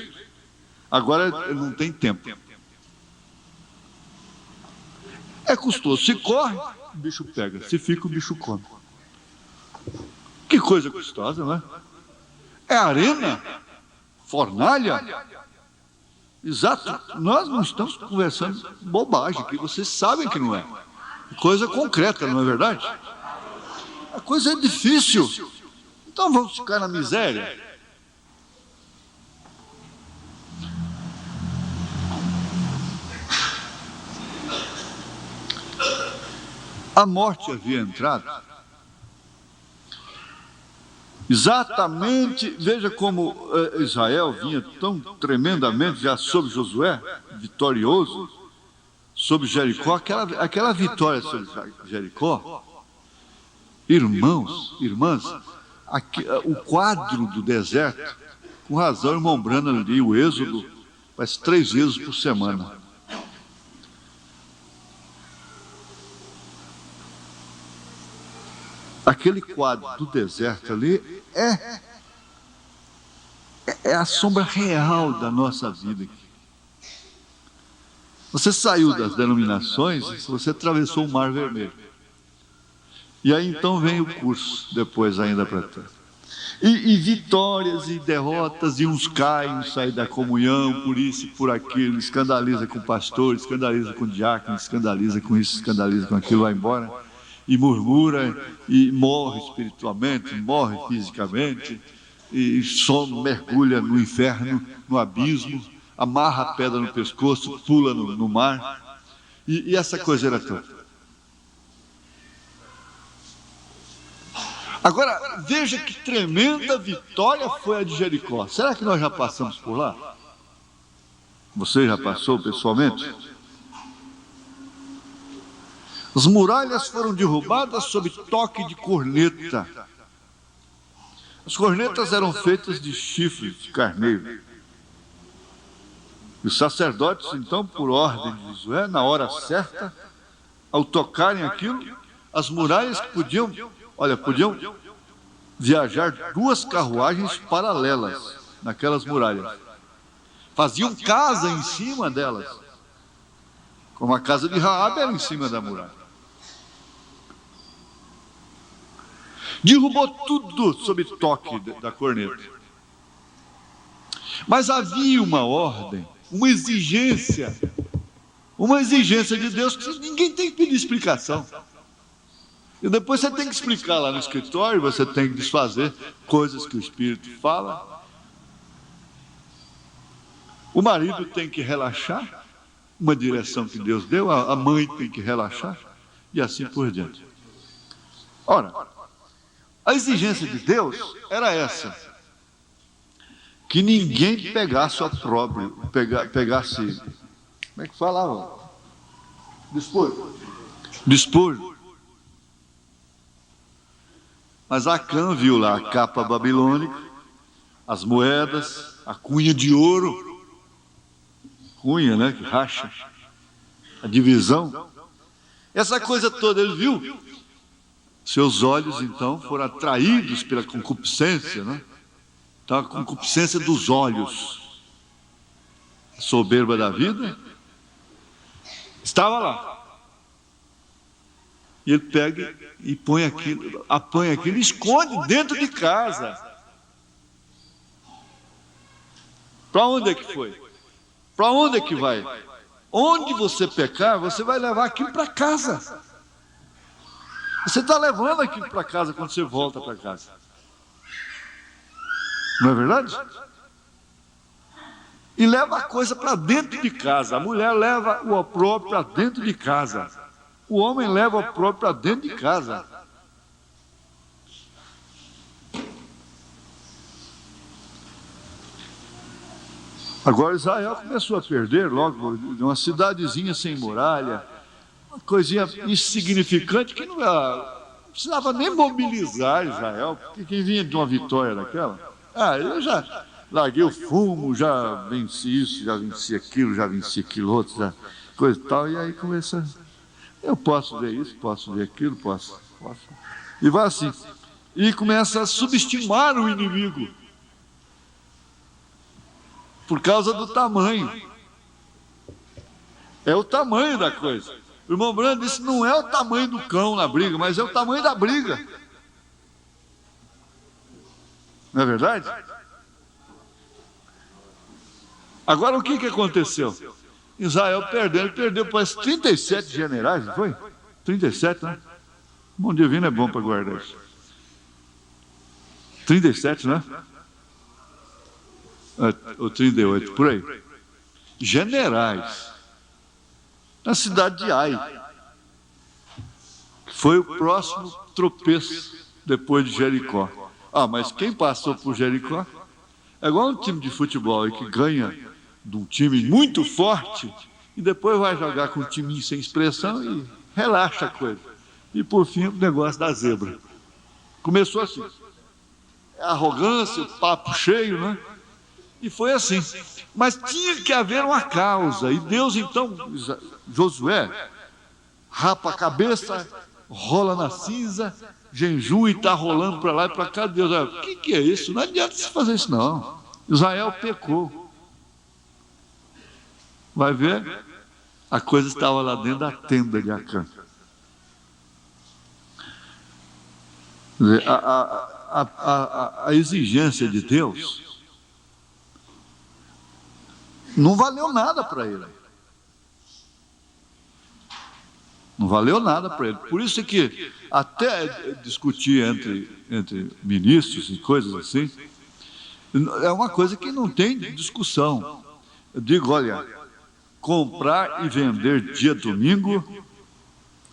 agora ele não tem tempo. É custoso. Se corre, o bicho pega. Se fica, o bicho come. Que coisa custosa, não é? É arena? Fornalha? Exato. Nós não estamos conversando bobagem, que vocês sabem que não é. Coisa concreta, não é verdade? A coisa é difícil. Então vamos ficar na miséria. A morte havia entrado. Exatamente, veja como Israel vinha tão tremendamente já sob Josué, vitorioso, sobre Jericó, aquela vitória sobre Jericó. Irmãos, irmãs, o quadro do deserto, com razão, irmão Brando ali, o Êxodo, faz 3 vezes por semana. Aquele quadro do deserto ali é a sombra real da nossa vida aqui. Você saiu das denominações, você atravessou o Mar Vermelho. E aí então vem o curso, depois ainda para trás. E vitórias e derrotas, e uns caem, uns saem da comunhão, por isso e por aquilo, escandaliza com o pastor, escandaliza com o diácono, escandaliza com isso, escandaliza com aquilo, vai embora. E murmura, e morre espiritualmente, morre fisicamente, e só mergulha no inferno, no abismo, amarra a pedra no pescoço, pula no mar, e essa coisa era toda. Agora, veja que tremenda vitória foi a de Jericó. Será que nós já passamos por lá? Você já passou pessoalmente? As muralhas foram derrubadas sob toque de corneta. As cornetas eram feitas de chifres de carneiro. E os sacerdotes, então, por ordem de Josué, na hora certa, ao tocarem aquilo, as muralhas que podiam viajar 2 carruagens paralelas naquelas muralhas. Faziam casa em cima delas, como a casa de Raabe era em cima da muralha. Derrubou tudo sob toque da corneta. Mas havia uma ordem, uma exigência de Deus que ninguém tem que pedir explicação. E depois você tem que explicar lá no escritório, você tem que desfazer coisas que o Espírito fala. O marido tem que relaxar, uma direção que Deus deu, a mãe tem que relaxar, e assim por diante. Ora, a exigência de Deus era essa, que ninguém pegasse o opróbrio, pegasse, como é que falava? Despojo. Mas Acã viu lá a capa babilônica, as moedas, a cunha de ouro, cunha, né, que racha, a divisão, essa coisa toda ele viu. Seus olhos, então, foram atraídos pela concupiscência, né? Então, a concupiscência dos olhos, a soberba da vida, estava lá. E ele pega e põe aquilo, apanha aquilo e esconde dentro de casa. Para onde é que foi? Para onde é que vai? Onde você pecar, você vai levar aquilo para casa. Você está levando aquilo para casa quando você volta para casa. Não é verdade? E leva a coisa para dentro de casa. A mulher leva o opróbrio para dentro de casa. O homem leva o opróbrio para dentro de casa. Agora Israel começou a perder logo de uma cidadezinha sem muralha, uma coisinha insignificante que não precisava nem mobilizar Israel, porque quem vinha de uma vitória daquela, eu já larguei o fumo, já venci isso, já venci aquilo outro, já coisa e tal, e aí começa, eu posso ver isso, posso ver aquilo, posso. E vai assim, e começa a subestimar o inimigo, por causa do tamanho. É o tamanho da coisa. O irmão Brando disse, não é o tamanho do cão na briga, mas é o tamanho da briga. Não é verdade? Agora o que aconteceu? Israel perdeu para 37 generais, não foi? 37, né? O mundo divino é bom para guardar isso. 37, né? Ou 38, por aí. Generais. Na cidade de Ai, que foi o próximo tropeço depois de Jericó. Mas quem passou por Jericó é igual um time de futebol aí que ganha de um time muito forte e depois vai jogar com um time sem expressão e relaxa a coisa. E por fim o negócio da zebra. Começou assim. A arrogância, o papo cheio, né? E foi assim. Mas tinha que haver uma causa. E Deus, então, Josué, rapa a cabeça, rola na cinza, jejum e está rolando para lá e para cá. Deus, o que é isso? Não adianta se fazer isso, não. Israel pecou. Vai ver? A coisa estava lá dentro da tenda de Acã. A exigência de Deus não valeu nada para ele. Não valeu nada para ele. Por isso é que até discutir entre ministros e coisas assim, é uma coisa que não tem discussão. Eu digo, olha, comprar e vender dia domingo,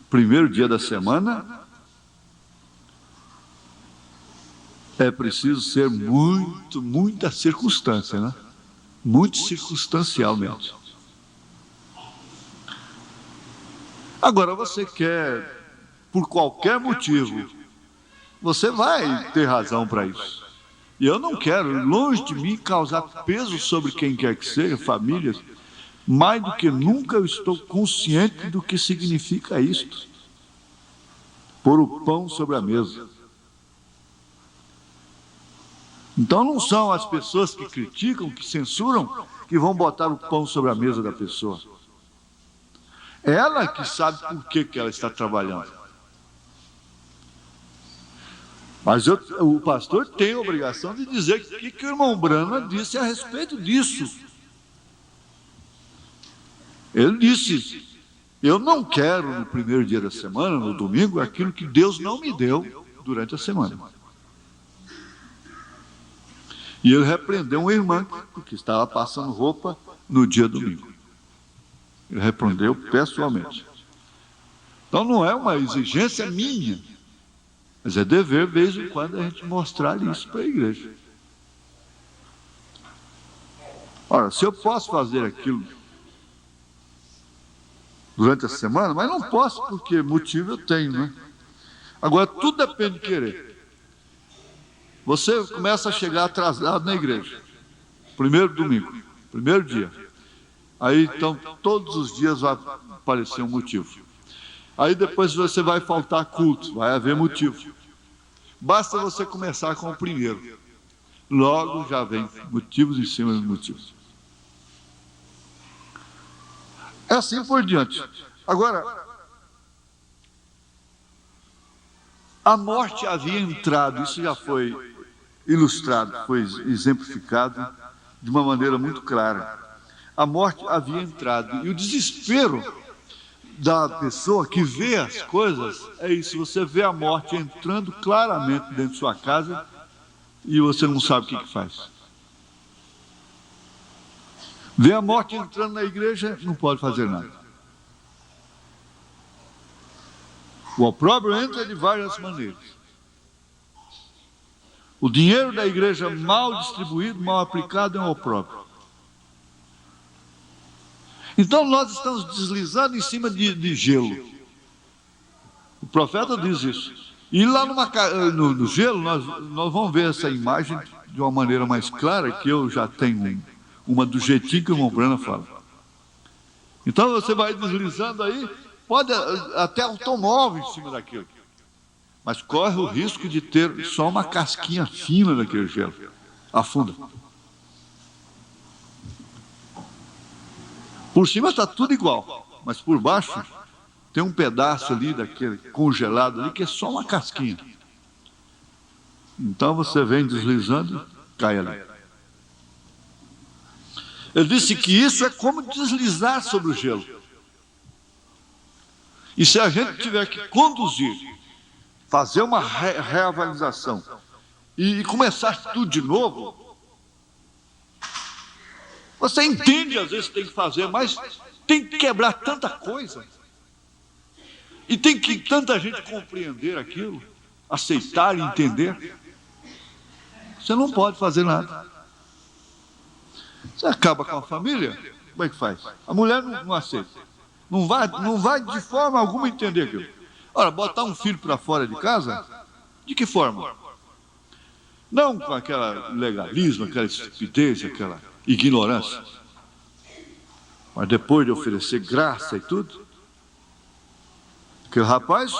primeiro dia da semana, é preciso ser muita circunstância, né? Muito circunstancialmente. Agora, você quer, por qualquer motivo, você vai ter razão para isso. E eu não quero, longe de mim, causar peso sobre quem quer que seja, famílias. Mais do que nunca eu estou consciente do que significa isto. Pôr o pão sobre a mesa. Então não são as pessoas que criticam, que censuram, que vão botar o pão sobre a mesa da pessoa. Ela que sabe por que ela está trabalhando. Mas o pastor tem a obrigação de dizer o que o irmão Brana disse a respeito disso. Ele disse, eu não quero no primeiro dia da semana, no domingo, aquilo que Deus não me deu durante a semana. E ele repreendeu uma irmã que estava passando roupa no dia domingo. Ele repreendeu pessoalmente. Então não é uma exigência minha, mas é dever, de vez em quando, a gente mostrar isso para a igreja. Ora, se eu posso fazer aquilo durante a semana, mas não posso, porque motivo eu tenho, né? Agora, tudo depende de querer. Você começa a chegar atrasado na igreja, primeiro domingo, primeiro dia. Aí, então, todos os dias vai aparecer um motivo. Aí depois você vai faltar culto, vai haver motivo. Basta você começar com o primeiro. Logo já vem motivos em cima de motivos. É assim por diante. Agora, a morte havia entrado, isso já foi ilustrado, foi exemplificado de uma maneira muito clara. A morte havia entrado e o desespero da pessoa que vê as coisas é isso. Você vê a morte entrando claramente dentro de sua casa e você não sabe o que faz. Vê a morte entrando na igreja, não pode fazer nada. O opróbrio entra de várias maneiras. O dinheiro da igreja mal distribuído, mal aplicado é um opróbrio. Então nós estamos deslizando em cima de gelo. O profeta diz isso. E lá no gelo, nós vamos ver essa imagem de uma maneira mais clara, que eu já tenho uma do jeitinho que o irmão Brana fala. Então você vai deslizando aí, pode até automóvel em cima daquilo. Mas corre o risco de ter só uma casquinha fina daquele gelo. Afunda. Por cima está tudo igual, mas por baixo tem um pedaço ali daquele congelado ali que é só uma casquinha. Então você vem deslizando, cai ali. Ele disse que isso é como deslizar sobre o gelo. E se a gente tiver que conduzir, fazer uma reavaliação e começar tudo de novo, você entende às vezes que tem que fazer, mas tem que quebrar tanta coisa. E tem que tanta gente compreender aquilo, aceitar e entender. Você não pode fazer nada. Você acaba com a família, como é que faz? A mulher não aceita. Não vai de forma alguma entender aquilo. Ora, botar um filho para fora de casa, de que forma? Não com aquela legalismo, aquela estupidez, aquela ignorância. Mas depois de oferecer graça e tudo, aquele rapaz,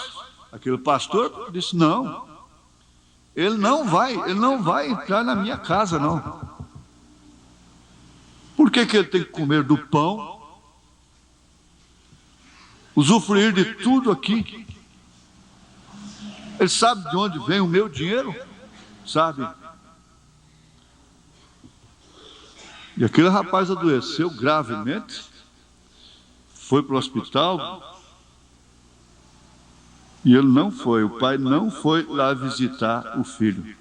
aquele pastor, disse, não, ele não vai entrar na minha casa, não. Por que ele tem que comer do pão, usufruir de tudo aqui? Ele sabe de onde vem o meu dinheiro? Sabe? E aquele rapaz adoeceu gravemente, foi para o hospital, e ele não foi, o pai não foi lá visitar o filho,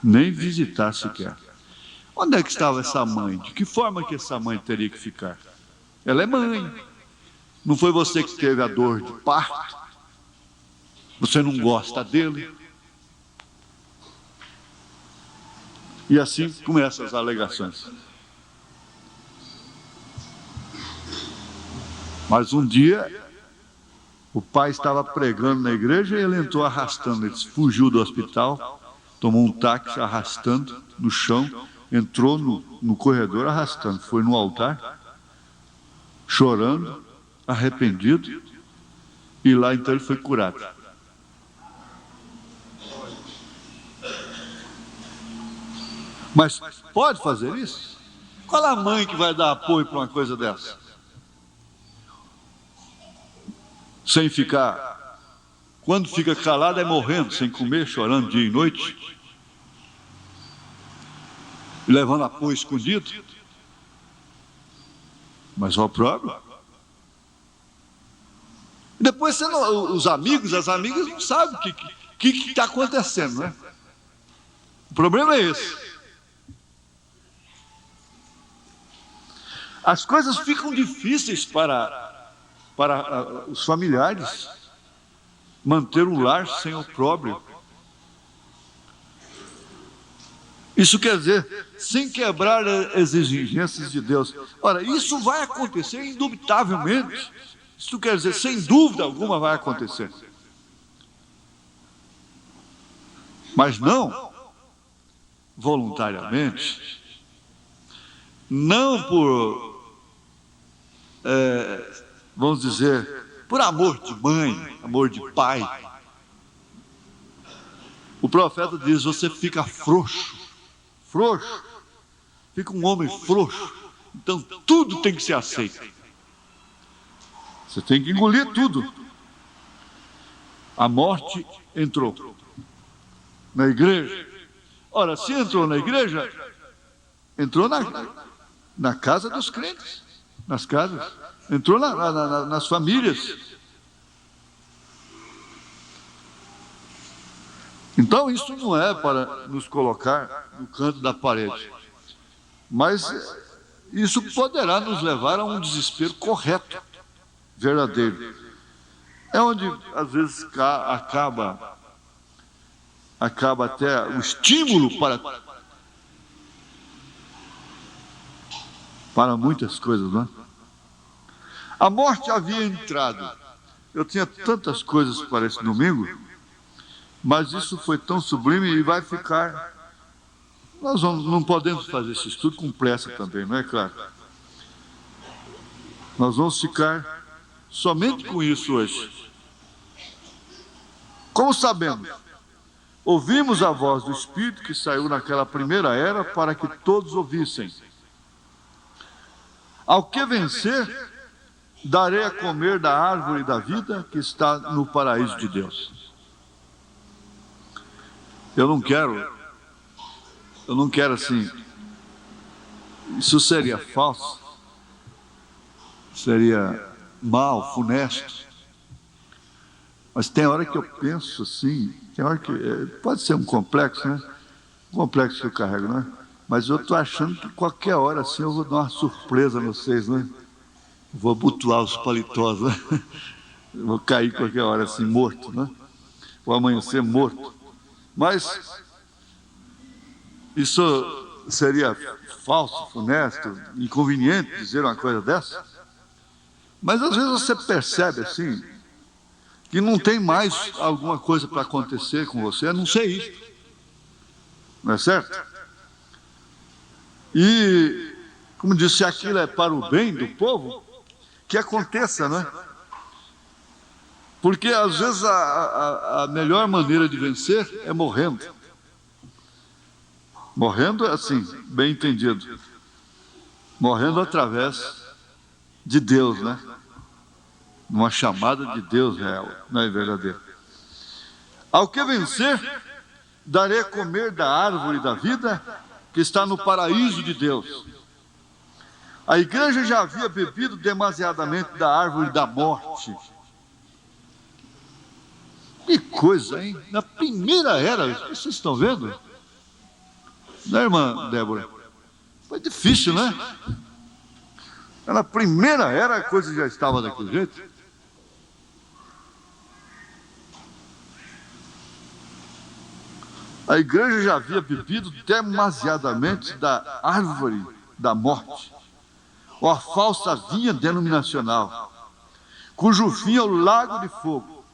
nem visitar sequer. Onde é que estava essa mãe? De que forma que essa mãe teria que ficar? Ela é mãe. Não foi você que teve a dor de parto? Você não gosta dele? E assim começam as alegações. Mas um dia, o pai estava pregando na igreja e ele entrou arrastando. Ele fugiu do hospital, tomou um táxi arrastando no chão, entrou no corredor arrastando, foi no altar, chorando, arrependido, e lá então ele foi curado. Mas pode fazer isso? Qual é a mãe que vai dar apoio para uma coisa dessa? Sem ficar, quando fica calado é morrendo, sem comer, chorando dia e noite, e levando apoio escondido. Mas o próprio. Depois os amigos, as amigas não sabem o que está acontecendo, né? O problema é esse. As coisas ficam difíceis para os familiares manter o lar sem opróbrio. Isso quer dizer, sem quebrar as exigências de Deus. Ora, isso vai acontecer indubitavelmente. Isso quer dizer, sem dúvida alguma vai acontecer. Mas não voluntariamente, não por, vamos dizer, por amor de mãe, amor de pai. O profeta diz: você fica frouxo, fica um homem frouxo, então tudo tem que ser aceito. Você tem que engolir tudo. A morte entrou na igreja. Ora, se entrou na igreja, entrou na casa dos crentes, nas casas, entrou nas famílias. Então isso não é para nos colocar no canto da parede, mas isso poderá nos levar a um desespero correto, verdadeiro. É onde às vezes acaba até o estímulo para muitas coisas, não é? A morte havia entrado. Eu tinha tantas coisas para esse domingo, mas isso foi tão sublime e vai ficar. Nós não podemos fazer esse estudo com pressa também, não é claro? Nós vamos ficar somente com isso hoje. Como sabemos? Ouvimos a voz do Espírito que saiu naquela primeira era para que todos ouvissem. Ao que vencer, darei a comer da árvore da vida que está no paraíso de Deus. Eu não quero assim, isso seria falso, seria mal, funesto. Mas tem hora que eu penso assim, tem hora que pode ser um complexo, né? Um complexo que eu carrego, né? Mas eu estou achando que qualquer hora assim eu vou dar uma surpresa a vocês, né? Vou abotoar os paletós, né? Eu vou cair qualquer hora assim, morto, né? Vou amanhecer morto. Mas isso seria falso, funesto, inconveniente dizer uma coisa dessa? Mas às vezes você percebe assim, que não tem mais alguma coisa para acontecer com você, a não ser isso. Não é certo? E, como disse, se aquilo é para o bem do povo, que aconteça, né? Porque às vezes a melhor maneira de vencer é morrendo. Morrendo é assim, bem entendido. Morrendo através de Deus, né? Uma chamada de Deus real, não é verdadeiro. Ao que vencer, darei a comer da árvore da vida que está no paraíso de Deus. A igreja já havia bebido demasiadamente da árvore da morte. Que coisa, hein? Na primeira era, vocês estão vendo? Né, irmã Débora? Foi difícil, né? Na primeira era a coisa já estava daquele jeito. A igreja já havia bebido demasiadamente da árvore da morte, ou a falsa vinha denominacional, cujo fim é o lago de fogo.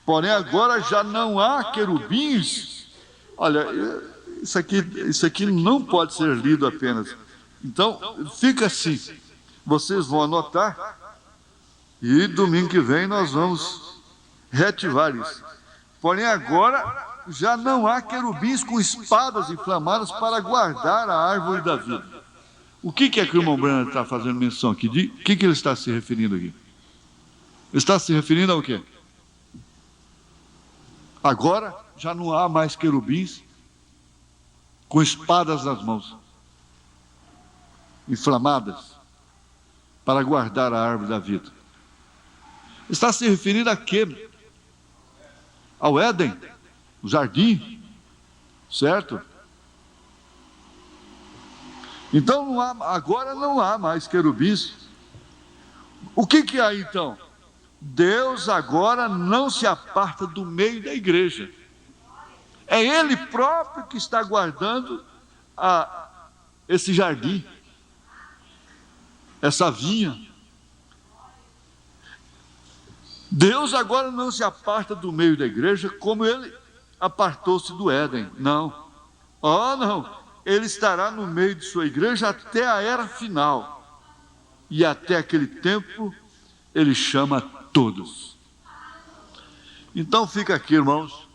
Porém, agora já não há querubins. Olha, isso aqui não pode ser lido apenas. Então, fica assim. Vocês vão anotar e domingo que vem nós vamos reativar isso. Porém, agora já não há querubins com espadas inflamadas para guardar a árvore da vida. O que é que o irmão Branham está fazendo menção aqui? O que ele está se referindo aqui? Ele está se referindo ao quê? Agora já não há mais querubins com espadas nas mãos, inflamadas, para guardar a árvore da vida. Está se referindo a quê? Ao Éden, o jardim, certo? Então agora não há mais querubins. O que há então? Deus agora não se aparta do meio da igreja. É Ele próprio que está guardando esse jardim, essa vinha. Deus agora não se aparta do meio da igreja como Ele apartou-se do Éden. Não. Oh, não. Ele estará no meio de sua igreja até a era final. E até aquele tempo Ele chama todos. Então fica aqui, irmãos,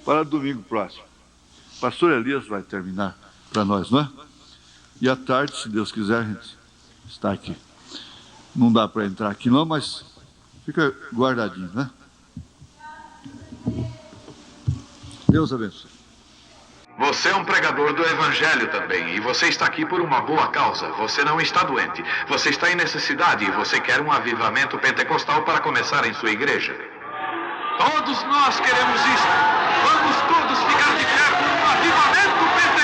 para domingo próximo. O pastor Elias vai terminar para nós, não é? E à tarde, se Deus quiser, a gente está aqui. Não dá para entrar aqui não, mas fica guardadinho, né? Deus abençoe. Você é um pregador do Evangelho também, e você está aqui por uma boa causa. Você não está doente, você está em necessidade e você quer um avivamento pentecostal para começar em sua igreja. Todos nós queremos isso. Vamos todos ficar de pé por um avivamento pentecostal.